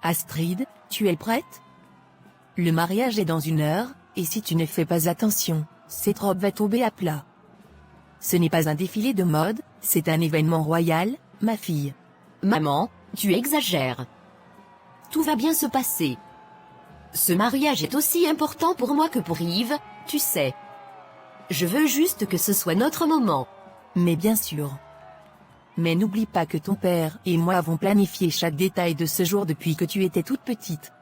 Astrid, tu es prête? Le mariage est dans 1 heure, et si tu ne fais pas attention, cette robe va tomber à plat. Ce n'est pas un défilé de mode, c'est un événement royal, ma fille. Maman, tu exagères. Tout va bien se passer. Ce mariage est aussi important pour moi que pour Yves, tu sais. Je veux juste que ce soit notre moment. Mais bien sûr. Mais n'oublie pas que ton père et moi avons planifié chaque détail de ce jour depuis que tu étais toute petite.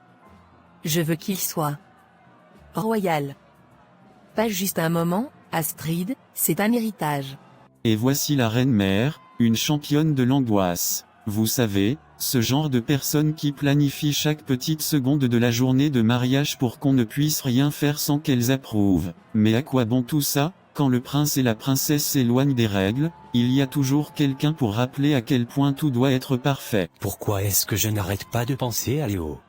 Je veux qu'il soit royal. Pas juste un moment, Astrid, c'est un héritage. Et voici la reine-mère, une championne de l'angoisse. Vous savez, ce genre de personne qui planifie chaque petite seconde de la journée de mariage pour qu'on ne puisse rien faire sans qu'elles approuvent. Mais à quoi bon tout ça? Quand le prince et la princesse s'éloignent des règles, il y a toujours quelqu'un pour rappeler à quel point tout doit être parfait. Pourquoi est-ce que je n'arrête pas de penser à Léo?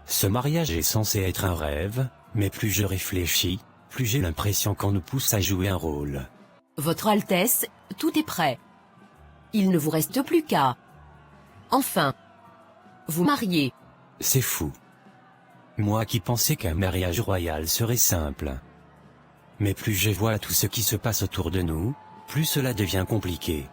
Ce mariage est censé être un rêve, mais plus je réfléchis, plus j'ai l'impression qu'on nous pousse à jouer un rôle. Votre Altesse, tout est prêt. Il ne vous reste plus qu'à... Enfin, vous marier. C'est fou. Moi qui pensais qu'un mariage royal serait simple. Mais plus je vois tout ce qui se passe autour de nous, plus cela devient compliqué.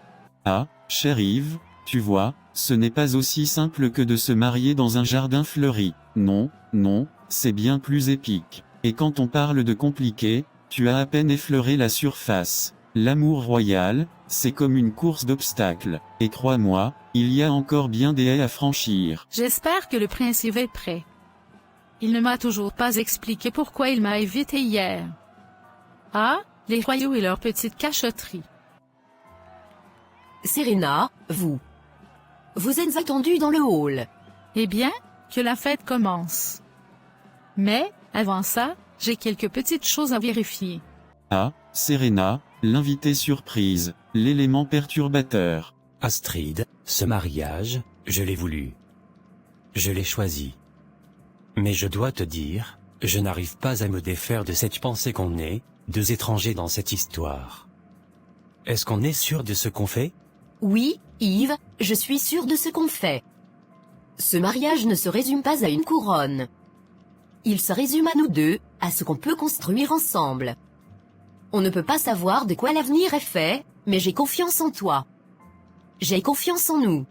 Ah, cher Yves, tu vois, ce n'est pas aussi simple que de se marier dans un jardin fleuri. Non, non, c'est bien plus épique. Et quand on parle de compliqué, tu as à peine effleuré la surface. L'amour royal, c'est comme une course d'obstacles. Et crois-moi, il y a encore bien des haies à franchir. J'espère que le prince Yves est prêt. Il ne m'a toujours pas expliqué pourquoi il m'a invité hier. Ah, les royaux et leur petite cachotterie. Serena, vous êtes attendue dans le hall. Eh bien, que la fête commence. Mais, avant ça, j'ai quelques petites choses à vérifier. Ah, Serena, l'invité surprise, l'élément perturbateur. Astrid, ce mariage, je l'ai voulu. Je l'ai choisi. Mais je dois te dire, je n'arrive pas à me défaire de cette pensée qu'on est, deux étrangers dans cette histoire. Est-ce qu'on est sûr de ce qu'on fait? Oui, Yves, je suis sûre de ce qu'on fait. Ce mariage ne se résume pas à une couronne. Il se résume à nous deux, à ce qu'on peut construire ensemble. On ne peut pas savoir de quoi l'avenir est fait, mais j'ai confiance en toi. J'ai confiance en nous.